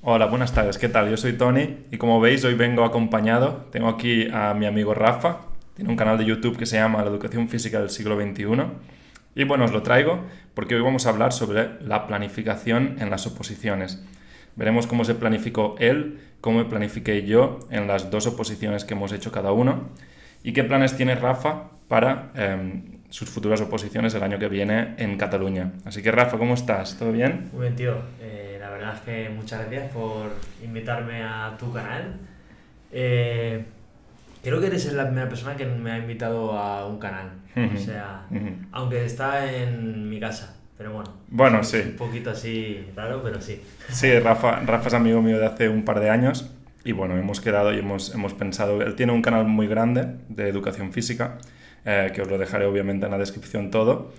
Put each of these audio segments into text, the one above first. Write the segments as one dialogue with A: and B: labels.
A: Hola, buenas tardes, ¿qué tal? Yo soy Tony y como veis hoy vengo acompañado, tengo aquí a mi amigo Rafa, tiene un canal de YouTube que se llama La Educación Física del Siglo XXI y bueno, os lo traigo porque hoy vamos a hablar sobre la planificación en las oposiciones. Veremos cómo se planificó él, cómo me planifiqué yo en las dos oposiciones que hemos hecho cada uno y qué planes tiene Rafa para sus futuras oposiciones el año que viene en Cataluña. Así que Rafa, ¿cómo estás? ¿Todo bien?
B: Muy bien, tío. La verdad es que muchas gracias por invitarme a tu canal. Eh, Creo que eres la primera persona que me ha invitado a un canal. O sea, aunque está en mi casa. Pero bueno,
A: Bueno,
B: es un
A: sí.
B: poquito así raro, pero sí.
A: Sí, Rafa es amigo mío de hace un par de años y bueno, hemos quedado y hemos pensado, él tiene un canal muy grande de educación física, que os lo dejaré obviamente en la descripción todo,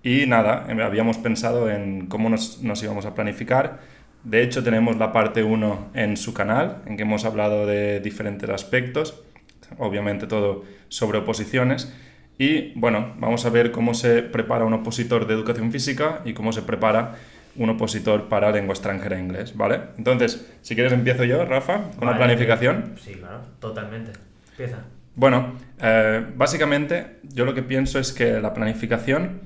A: y nada, habíamos pensado en cómo nos íbamos a planificar. De hecho, tenemos la parte uno en su canal, en que hemos hablado de diferentes aspectos, obviamente todo sobre oposiciones. Y bueno, vamos a ver cómo se prepara un opositor de educación física y cómo se prepara un opositor para lengua extranjera inglés, ¿vale? Entonces, si quieres empiezo yo, Rafa, con la
B: Vale, tío.
A: planificación.
B: Sí, claro, totalmente. Empieza.
A: Bueno, básicamente yo lo que pienso es que la planificación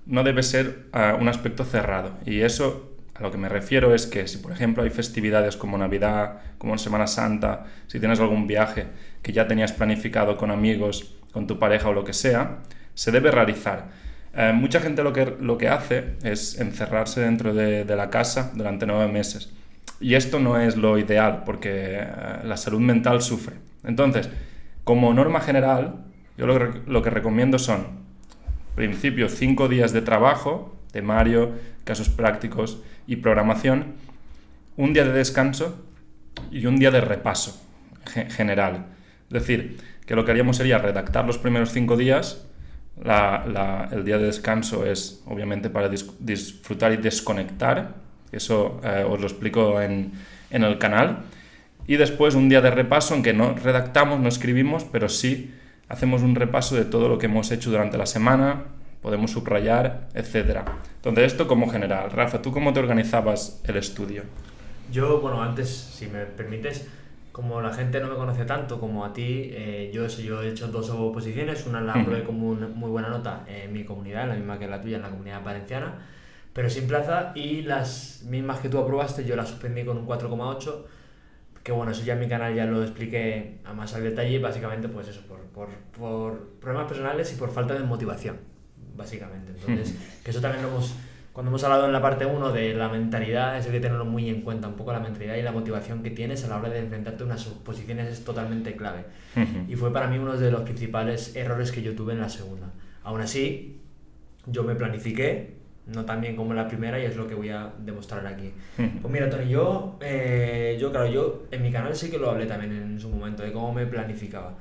A: no debe ser un aspecto cerrado. Y eso a lo que me refiero es que si, por ejemplo, hay festividades como Navidad, como Semana Santa, si tienes algún viaje que ya tenías planificado con amigos, con tu pareja o lo que sea, se debe realizar. Mucha gente lo que hace es encerrarse dentro de la casa durante 9 meses. Y esto no es lo ideal porque la salud mental sufre. Entonces, como norma general, yo lo que recomiendo son principio 5 días de trabajo, temario, casos prácticos y programación, un día de descanso y un día de repaso general. Es decir, que lo que haríamos sería redactar los primeros 5 días, el día de descanso es obviamente para disfrutar y desconectar, eso os lo explico en el canal, y después un día de repaso en que no redactamos, no escribimos, pero sí hacemos un repaso de todo lo que hemos hecho durante la semana, podemos subrayar, etcétera. Entonces, esto como general. Rafa, ¿tú cómo te organizabas el estudio?
B: Yo, bueno, antes, si me permites, como la gente no me conoce tanto como a ti, yo he hecho dos oposiciones, una la aprobé con muy buena nota en mi comunidad, la misma que la tuya, en la comunidad valenciana, pero sin plaza, y las mismas que tú aprobaste yo las suspendí con un 4,8, que bueno, eso ya en mi canal ya lo expliqué a más al detalle, básicamente pues eso, por problemas personales y por falta de motivación, básicamente. Entonces, que eso también lo hemos, cuando hemos hablado en la parte uno de la mentalidad, eso hay que tenerlo muy en cuenta, un poco la mentalidad y la motivación que tienes a la hora de enfrentarte a unas posiciones es totalmente clave. Y fue para mí uno de los principales errores que yo tuve en la segunda. Aún así, yo me planifiqué, no tan bien como la primera, y es lo que voy a demostrar aquí. Pues mira, Tony, claro, yo en mi canal sí que lo hablé también en su momento, de cómo me planificaba.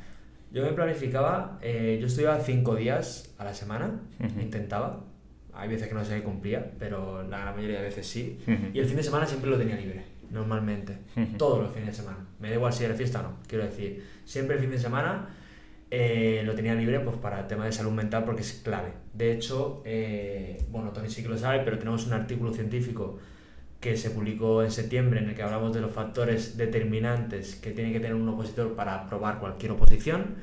B: Yo me planificaba, yo estudiaba 5 días a la semana, intentaba. Hay veces que no se cumplía, pero la gran mayoría de veces sí. Y el fin de semana siempre lo tenía libre, normalmente. Todos los fines de semana. Me da igual si era fiesta o no, quiero decir. Siempre el fin de semana lo tenía libre pues para el tema de salud mental porque es clave. De hecho, bueno, Tony sí que lo sabe, pero tenemos un artículo científico que se publicó en septiembre en el que hablamos de los factores determinantes que tiene que tener un opositor para aprobar cualquier oposición,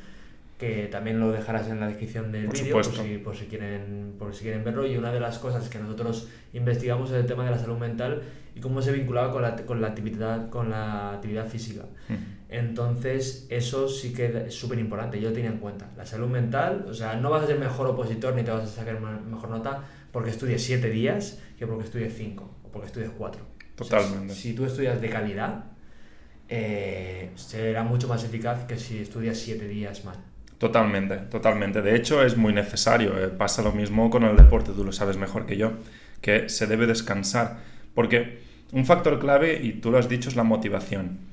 B: que también lo dejarás en la descripción del
A: Por
B: vídeo
A: supuesto.
B: por si quieren verlo. Y una de las cosas que nosotros investigamos es el tema de la salud mental y cómo se vinculaba con la actividad física. Entonces, eso sí que es súper importante, yo lo tenía en cuenta. La salud mental, o sea, no vas a ser mejor opositor ni te vas a sacar mejor nota porque estudies 7 días que porque estudies 5 o porque estudies 4. O sea,
A: Totalmente.
B: si tú estudias de calidad, será mucho más eficaz que si estudias 7 días mal.
A: Totalmente, totalmente. De hecho, es muy necesario. Pasa lo mismo con el deporte, tú lo sabes mejor que yo, que se debe descansar. Porque un factor clave, y tú lo has dicho, es la motivación.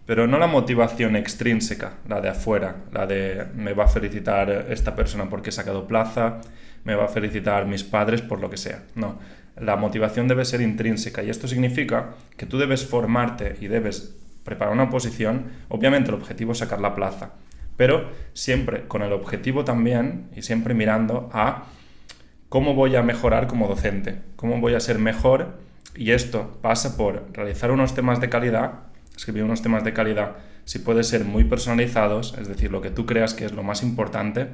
A: Pero no la motivación extrínseca, la de afuera, la de me va a felicitar esta persona porque he sacado plaza, me va a felicitar mis padres por lo que sea. No, la motivación debe ser intrínseca y esto significa que tú debes formarte y debes preparar una oposición. Obviamente el objetivo es sacar la plaza, pero siempre con el objetivo también y siempre mirando a cómo voy a mejorar como docente, cómo voy a ser mejor Y esto pasa por realizar unos temas de calidad, escribir unos temas de calidad, si puede ser muy personalizados, es decir, lo que tú creas que es lo más importante,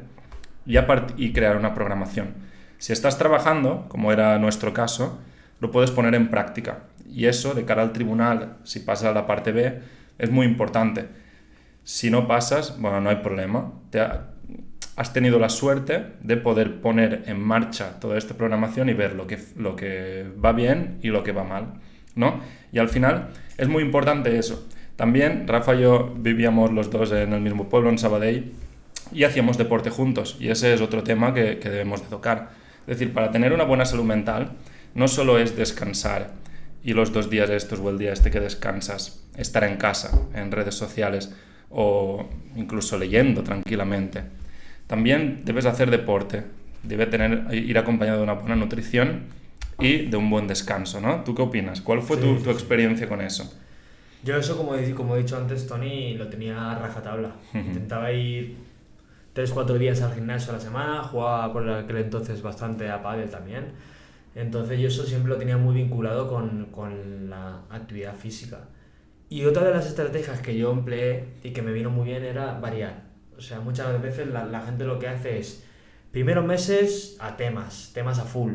A: y crear una programación. Si estás trabajando, como era nuestro caso, lo puedes poner en práctica. Y eso, de cara al tribunal, si pasas a la parte B, es muy importante. Si no pasas, bueno, no hay problema. Has tenido la suerte de poder poner en marcha toda esta programación y ver lo que va bien y lo que va mal, ¿no? Y al final es muy importante eso. También Rafa y yo vivíamos los dos en el mismo pueblo, en Sabadell, y hacíamos deporte juntos. Y ese es otro tema que debemos de tocar. Es decir, para tener una buena salud mental, no solo es descansar y los 2 días estos o el día este que descansas, estar en casa, en redes sociales o incluso leyendo tranquilamente. También debes hacer deporte, debe ir acompañado de una buena nutrición y de un buen descanso, ¿no? ¿Tú qué opinas? ¿Cuál fue tu experiencia con eso?
B: Yo eso, como he dicho antes, Tony, lo tenía a rajatabla. Intentaba ir 3-4 días al gimnasio a la semana, jugaba por aquel entonces bastante a pádel también. Entonces yo eso siempre lo tenía muy vinculado con la actividad física. Y otra de las estrategias que yo empleé y que me vino muy bien era variar. O sea, muchas veces la gente lo que hace es, primeros meses a temas a full.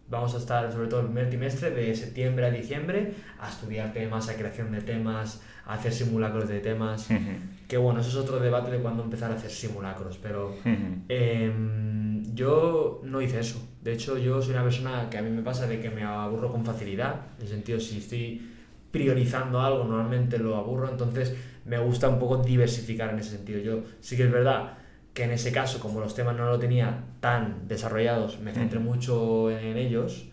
B: Vamos a estar, sobre todo el primer trimestre, de septiembre a diciembre, a estudiar temas, a creación de temas, a hacer simulacros de temas. Que bueno, eso es otro debate de cuándo empezar a hacer simulacros, pero yo no hice eso. De hecho, yo soy una persona que a mí me pasa de que me aburro con facilidad. En el sentido, si estoy priorizando algo, normalmente lo aburro, entonces me gusta un poco diversificar en ese sentido. Yo sí que es verdad que en ese caso, como los temas no lo tenía tan desarrollados, me centré mucho en ellos,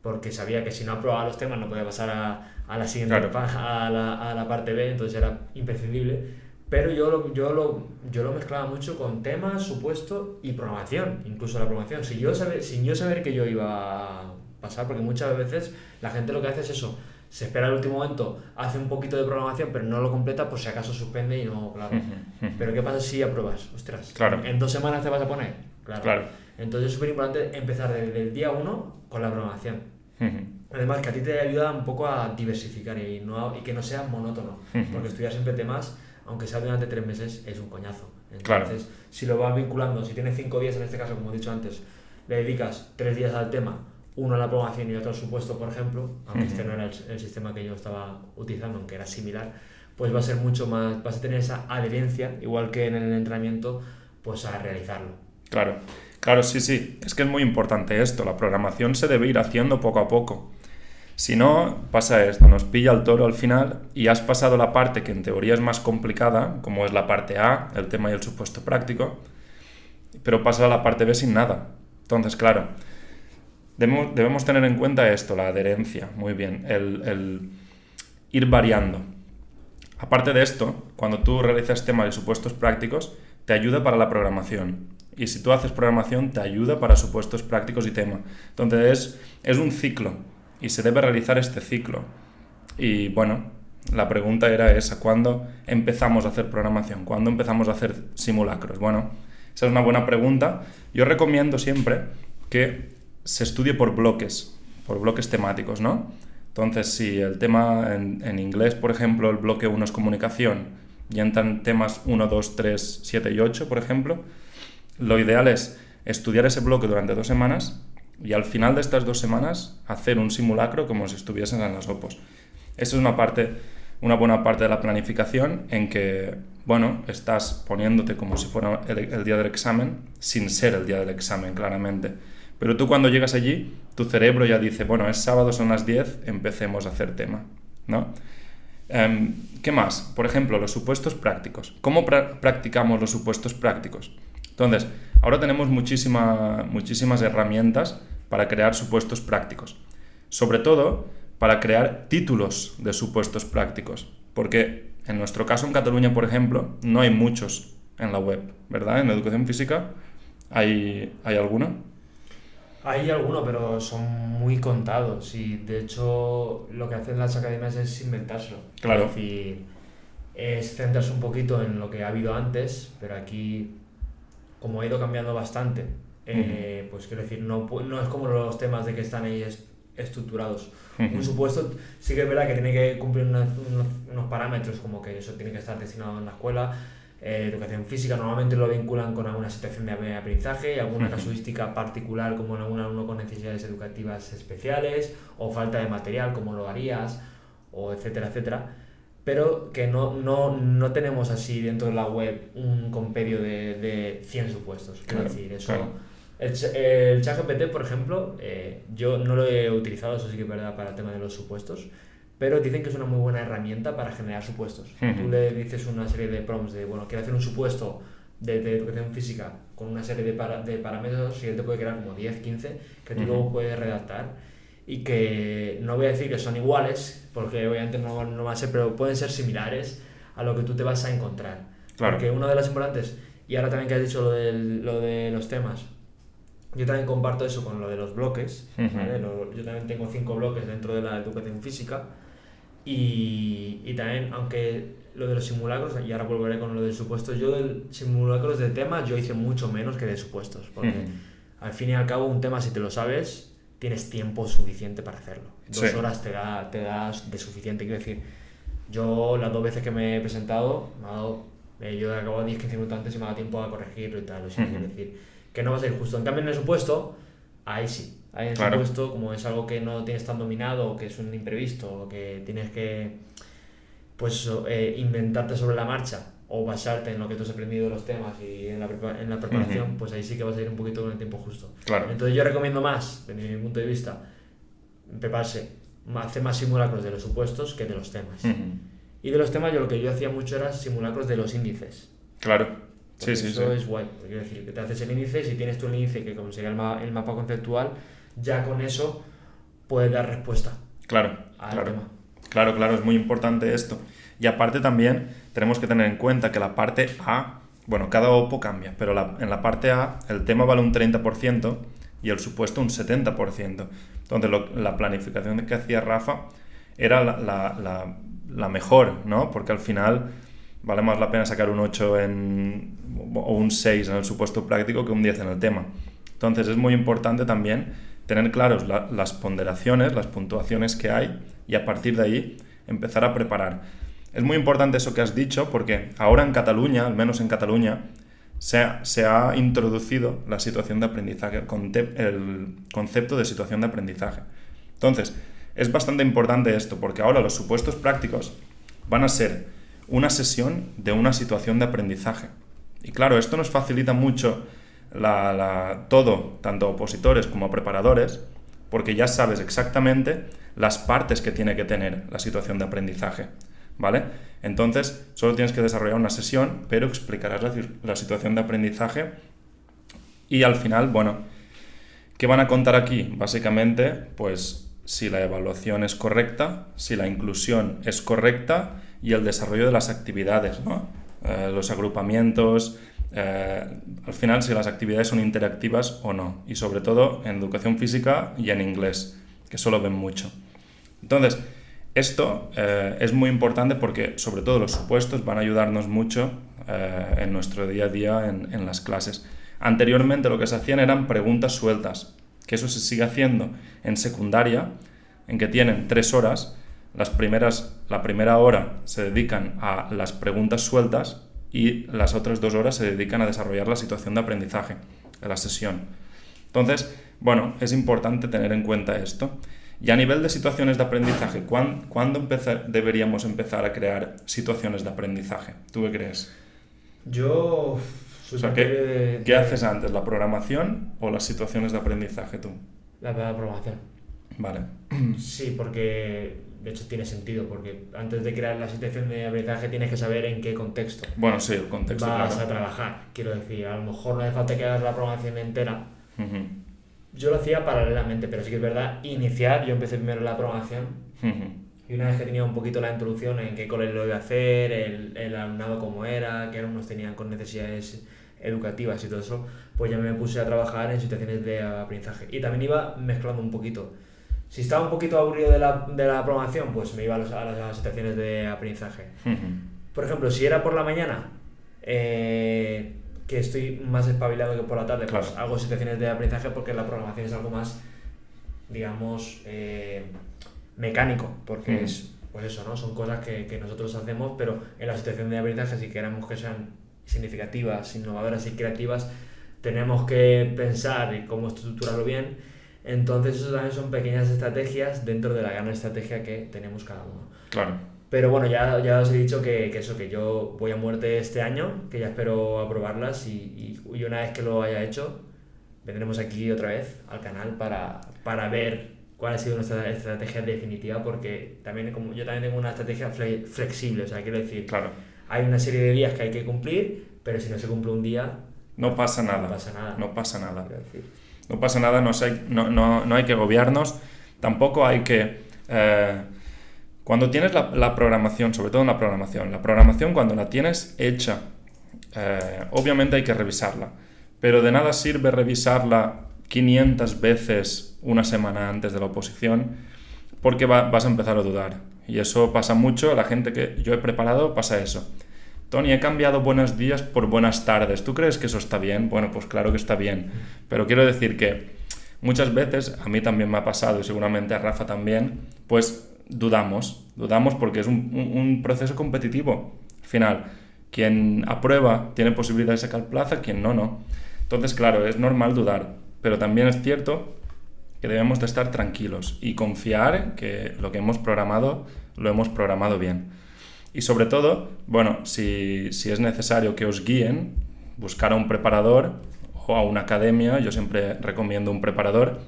B: porque sabía que si no aprobaba los temas no podía pasar a la siguiente, claro, a la parte B, entonces era imprescindible. Pero yo lo mezclaba mucho con temas, supuesto y programación, incluso la programación. Sin yo saber que yo iba a pasar, porque muchas veces la gente lo que hace es eso, se espera al último momento, hace un poquito de programación, pero no lo completa por si acaso suspende y no, claro. Pero ¿qué pasa si apruebas? Ostras,
A: claro.
B: ¿En 2 semanas te vas a poner?
A: Claro.
B: Entonces es súper importante empezar desde el día 1 con la programación. Además que a ti te ayuda un poco a diversificar y que no sea monótono, porque estudiar siempre temas, aunque sea durante 3 meses, es un coñazo. Entonces, si lo vas vinculando, si tienes 5 días en este caso, como he dicho antes, le dedicas 3 días al tema, uno a la programación y otro al supuesto, por ejemplo, aunque este no era el sistema que yo estaba utilizando, aunque era similar, pues va a ser mucho más, vas a tener esa adherencia, igual que en el entrenamiento, pues a realizarlo.
A: Claro, sí, es que es muy importante esto, la programación se debe ir haciendo poco a poco. Si no, pasa esto, nos pilla el toro al final y has pasado la parte que en teoría es más complicada, como es la parte A, el tema y el supuesto práctico, pero pasas a la parte B sin nada. Entonces, claro, debemos tener en cuenta esto, la adherencia, muy bien, el ir variando. Aparte de esto, cuando tú realizas temas y supuestos prácticos, te ayuda para la programación. Y si tú haces programación, te ayuda para supuestos prácticos y tema. Entonces, es un ciclo y se debe realizar este ciclo. Y bueno, la pregunta era esa, ¿cuándo empezamos a hacer programación? ¿Cuándo empezamos a hacer simulacros? Bueno, esa es una buena pregunta. Yo recomiendo siempre que se estudie por bloques temáticos, ¿no? Entonces, si el tema en inglés, por ejemplo, el bloque 1 es comunicación y entran temas 1, 2, 3, 7 y 8, por ejemplo, lo ideal es estudiar ese bloque durante 2 semanas y al final de estas 2 semanas hacer un simulacro como si estuviesen en las OPOs. Esa es una buena parte de la planificación en que, bueno, estás poniéndote como si fuera el día del examen, sin ser el día del examen, claramente. Pero tú cuando llegas allí, tu cerebro ya dice, bueno, es sábado, son las 10, empecemos a hacer tema, ¿no? ¿Qué más? Por ejemplo, los supuestos prácticos. ¿Cómo practicamos los supuestos prácticos? Entonces, ahora tenemos muchísimas herramientas para crear supuestos prácticos. Sobre todo, para crear títulos de supuestos prácticos. Porque en nuestro caso, en Cataluña, por ejemplo, no hay muchos en la web, ¿verdad? En educación física, ¿hay alguno?
B: Hay algunos, pero son muy contados y de hecho lo que hacen las academias es inventárselo.
A: Claro.
B: Es decir, es centrarse un poquito en lo que ha habido antes, pero aquí, como ha ido cambiando bastante, pues quiero decir, no es como los temas de que están ahí estructurados. Un supuesto sí que es verdad que tiene que cumplir unos parámetros, como que eso tiene que estar destinado en la escuela. Educación física normalmente lo vinculan con alguna situación de aprendizaje y alguna casuística particular, como en algún alumno con necesidades educativas especiales, o falta de material, como lo harías, o etcétera, etcétera. Pero que no tenemos así dentro de la web un compendio de 100 supuestos. Quiero decir, eso. Claro. El ChatGPT, por ejemplo, yo no lo he utilizado, eso sí que es verdad, para el tema de los supuestos, pero dicen que es una muy buena herramienta para generar supuestos. Tú le dices una serie de prompts de, bueno, quiero hacer un supuesto de educación física con una serie de parámetros y él te puede crear como 10, 15 que tú luego puedes redactar y que no voy a decir que son iguales, porque obviamente no va a ser, pero pueden ser similares a lo que tú te vas a encontrar. Claro. Porque una de las importantes, y ahora también que has dicho lo de los temas, yo también comparto eso con lo de los bloques, ¿vale? Yo también tengo 5 bloques dentro de la educación física y también, aunque lo de los simulacros, y ahora volveré con lo del supuesto, yo de simulacros de temas yo hice mucho menos que de supuestos, porque al fin y al cabo un tema, si te lo sabes, tienes tiempo suficiente para hacerlo. 2 horas te da de suficiente, quiero decir, yo las 2 veces que me he presentado, yo he acabado 10-15 minutos antes y me ha dado tiempo a corregirlo y tal, quiero decir que no va a ser justo. En cambio, en el supuesto, ahí sí. Ahí en el supuesto, como es algo que no tienes tan dominado, o que es un imprevisto, o que tienes que pues inventarte sobre la marcha, o basarte en lo que tú has aprendido de los temas y en la preparación, pues ahí sí que vas a ir un poquito con el tiempo justo. Claro. Entonces yo recomiendo más, desde mi punto de vista, prepararse, hacer más simulacros de los supuestos que de los temas. Y de los temas lo que yo hacía mucho era simulacros de los índices.
A: Claro. Sí,
B: eso es guay, quiero decir, que te haces el índice, si tienes tú el índice que como sería el mapa conceptual, ya con eso puedes dar respuesta al tema.
A: Claro, es muy importante esto. Y aparte también tenemos que tener en cuenta que la parte A, bueno, cada OPO cambia, pero en la parte A el tema vale un 30% y el supuesto un 70%. Entonces la planificación que hacía Rafa era la mejor, ¿no? Porque al final vale más la pena sacar un 8 o un 6 en el supuesto práctico que un 10 en el tema. Entonces es muy importante también tener claros las ponderaciones, las puntuaciones que hay y a partir de ahí empezar a preparar. Es muy importante eso que has dicho porque ahora en Cataluña, al menos en Cataluña, se ha introducido la situación de aprendizaje, el concepto de situación de aprendizaje. Entonces, es bastante importante esto porque ahora los supuestos prácticos van a ser una sesión de una situación de aprendizaje. Y claro, esto nos facilita mucho todo, tanto a opositores como a preparadores, porque ya sabes exactamente las partes que tiene que tener la situación de aprendizaje, ¿vale? Entonces, solo tienes que desarrollar una sesión, pero explicarás la situación de aprendizaje y al final, bueno, ¿qué van a contar aquí? Básicamente, pues si la evaluación es correcta, si la inclusión es correcta y el desarrollo de las actividades, ¿no? Los agrupamientos, al final si las actividades son interactivas o no, y sobre todo en educación física y en inglés, que eso lo ven mucho. Entonces, esto es muy importante porque sobre todo los supuestos van a ayudarnos mucho en nuestro día a día en las clases. Anteriormente lo que se hacían eran preguntas sueltas, que eso se sigue haciendo en secundaria, en que tienen 3 horas, la primera hora se dedican a las preguntas sueltas y las otras 2 horas se dedican a desarrollar la situación de aprendizaje, de la sesión. Entonces, bueno, es importante tener en cuenta esto. Y a nivel de situaciones de aprendizaje, ¿cuándo deberíamos empezar a crear situaciones de aprendizaje? ¿Tú qué crees?
B: Yo...
A: O sea, ¿qué haces antes, la programación o las situaciones de aprendizaje tú?
B: La programación.
A: Vale.
B: Sí, porque de hecho tiene sentido, porque antes de crear la situación de aprendizaje tienes que saber en qué contexto.
A: Bueno, sí, el contexto,
B: vas a trabajar. Quiero decir, a lo mejor no hace falta que hagas la programación entera. Yo lo hacía paralelamente, pero sí que es verdad, yo empecé primero la programación y una vez que tenía un poquito la introducción en qué colegio lo iba a hacer, el alumnado cómo era, qué alumnos tenían con necesidades educativas y todo eso, pues ya me puse a trabajar en situaciones de aprendizaje. Y también iba mezclando un poquito. Si estaba un poquito aburrido de la programación, pues me iba a las situaciones de aprendizaje. Por ejemplo, si era por la mañana, que estoy más espabilado que por la tarde, pues hago situaciones de aprendizaje porque la programación es algo más digamos, mecánico, porque
A: Mm.
B: pues eso, ¿no? Son cosas que nosotros hacemos, pero en la situación de aprendizaje, si queremos que sean significativas, innovadoras y creativas, tenemos que pensar en cómo estructurarlo bien. Entonces eso también son pequeñas estrategias dentro de la gran estrategia que tenemos cada uno.
A: Claro.
B: Pero bueno, ya os he dicho que yo voy a muerte este año, que ya espero aprobarlas y una vez que lo haya hecho, vendremos aquí otra vez al canal para ver cuál ha sido nuestra estrategia definitiva, porque también yo también tengo una estrategia flexible, o sea, quiero decir,
A: Claro.
B: hay una serie de días que hay que cumplir, pero si no se cumple un día,
A: No pasa nada.
B: no pasa nada.
A: No pasa nada.
B: Quiero decir.
A: No pasa nada, no hay que agobiarnos. Tampoco hay que... cuando tienes la programación, sobre todo en la programación cuando la tienes hecha, obviamente hay que revisarla. Pero de nada sirve revisarla 500 veces una semana antes de la oposición, porque vas a empezar a dudar. Y eso pasa mucho, la gente que yo he preparado pasa eso. Tony, he cambiado buenos días por buenas tardes. ¿Tú crees que eso está bien? Bueno, pues claro que está bien. Pero quiero decir que muchas veces, a mí también me ha pasado y seguramente a Rafa también, pues dudamos porque es un proceso competitivo. Al final, quien aprueba tiene posibilidad de sacar plaza, quien no. Entonces, claro, es normal dudar, pero también es cierto que debemos de estar tranquilos y confiar que lo que hemos programado, lo hemos programado bien. Y sobre todo, bueno, si es necesario que os guíen, buscar a un preparador o a una academia, yo siempre recomiendo un preparador,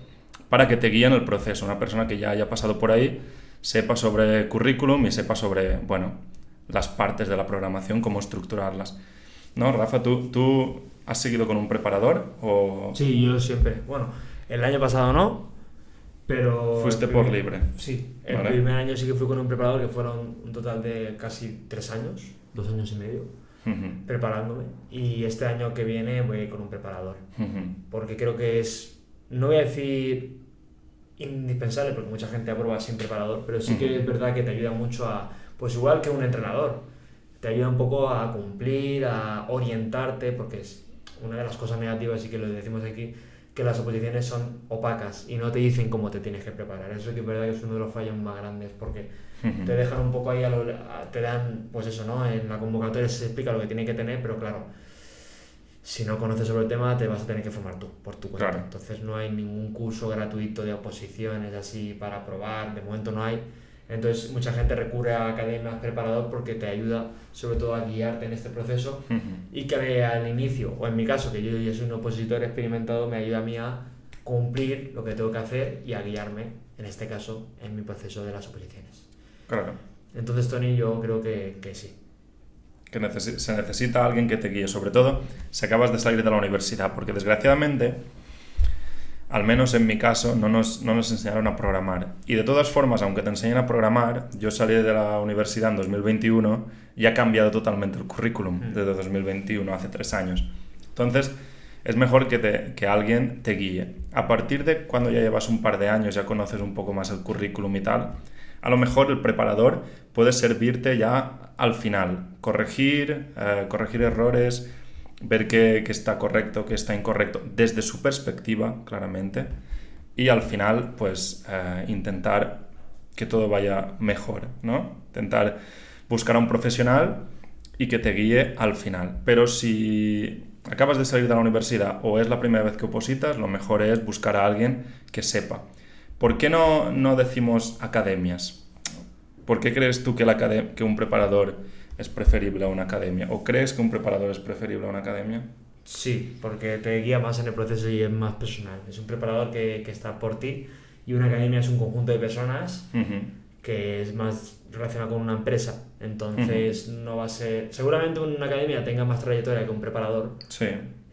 A: para que te guíen el proceso, una persona que ya haya pasado por ahí, sepa sobre currículum y sepa sobre, bueno, las partes de la programación, cómo estructurarlas. ¿No, Rafa? ¿Tú has seguido con un preparador o...?
B: Sí, yo siempre. Bueno, el año pasado no, pero...
A: Fuiste por libre.
B: Sí, el
A: ¿Vale?
B: primer año sí que fui con un preparador, que fueron un total de casi 3 años, 2 años y medio, preparándome. Y este año que viene voy con un preparador, porque creo que es, no voy a decir indispensable, porque mucha gente aprueba sin preparador, pero sí que es verdad que te ayuda mucho a, pues igual que un entrenador, te ayuda un poco a cumplir, a orientarte, porque es una de las cosas negativas, y que lo decimos aquí, que las oposiciones son opacas y no te dicen cómo te tienes que preparar. Eso sí que es verdad que es uno de los fallos más grandes, porque te dejan un poco ahí, te dan, pues eso, ¿no? En la convocatoria se explica lo que tiene que tener, pero claro, si no conoces sobre el tema te vas a tener que formar tú, por tu cuenta.
A: Claro.
B: Entonces no hay ningún curso gratuito de oposiciones así para probar, de momento no hay. Entonces mucha gente recurre a academias preparador porque te ayuda sobre todo a guiarte en este proceso, y que al inicio, o en mi caso, que yo ya soy un opositor experimentado, me ayuda a mí a cumplir lo que tengo que hacer y a guiarme, en este caso, en mi proceso de las oposiciones.
A: Claro.
B: Entonces, Tony, yo creo que sí.
A: Que se necesita alguien que te guíe, sobre todo si acabas de salir de la universidad, porque desgraciadamente, al menos en mi caso, no nos enseñaron a programar. Y de todas formas, aunque te enseñen a programar, yo salí de la universidad en 2021 y ha cambiado totalmente el currículum desde 2021, hace 3 años. Entonces, es mejor que alguien te guíe. A partir de cuando ya llevas un par de años, ya conoces un poco más el currículum y tal, a lo mejor el preparador puede servirte ya al final. Corregir errores, ver qué está correcto, qué está incorrecto, desde su perspectiva, claramente. Y al final, pues, intentar que todo vaya mejor, ¿no? Intentar buscar a un profesional y que te guíe al final. Pero si acabas de salir de la universidad o es la primera vez que opositas, lo mejor es buscar a alguien que sepa. ¿Por qué no decimos academias? ¿Por qué crees tú que un preparador es preferible a una academia? ¿O crees que un preparador es preferible a una academia?
B: Sí, porque te guía más en el proceso y es más personal. Es un preparador que está por ti, y una academia es un conjunto de personas que es más relacionado con una empresa. Entonces no va a ser... Seguramente una academia tenga más trayectoria que un preparador.
A: Sí.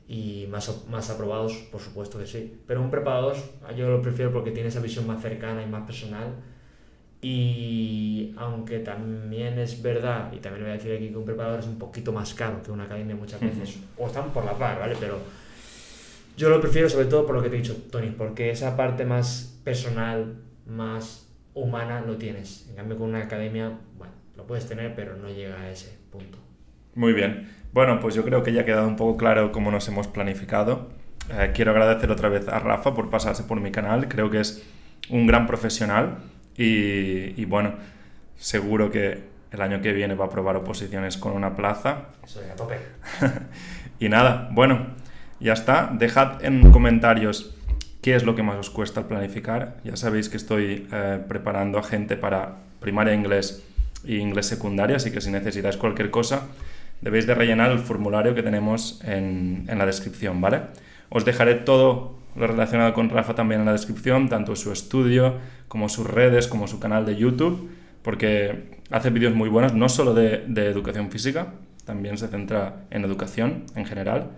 B: Y más aprobados, por supuesto que sí. Pero un preparador yo lo prefiero porque tiene esa visión más cercana y más personal. Y aunque también es verdad, y también lo voy a decir aquí, que un preparador es un poquito más caro que una academia muchas veces, o están por la par, ¿vale? Pero yo lo prefiero sobre todo por lo que te he dicho, Tony, porque esa parte más personal, más humana lo tienes. En cambio con una academia, bueno, lo puedes tener, pero no llega a ese punto.
A: Muy bien. Bueno, pues yo creo que ya ha quedado un poco claro cómo nos hemos planificado. Quiero agradecer otra vez a Rafa por pasarse por mi canal. Creo que es un gran profesional y bueno, seguro que el año que viene va a aprobar oposiciones con una plaza.
B: Eso ya, a tope.
A: Y nada, bueno, ya está. Dejad en comentarios qué es lo que más os cuesta al planificar. Ya sabéis que estoy preparando a gente para primaria inglés y inglés secundaria, así que si necesitáis cualquier cosa, debéis de rellenar el formulario que tenemos en la descripción, ¿vale? Os dejaré todo lo relacionado con Rafa también en la descripción, tanto su estudio como sus redes, como su canal de YouTube, porque hace vídeos muy buenos, no solo de educación física, también se centra en educación en general.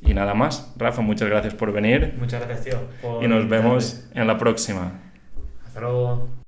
A: Y nada más. Rafa, muchas gracias por venir.
B: Muchas gracias, tío.
A: Y nos vemos en la próxima.
B: Hasta luego.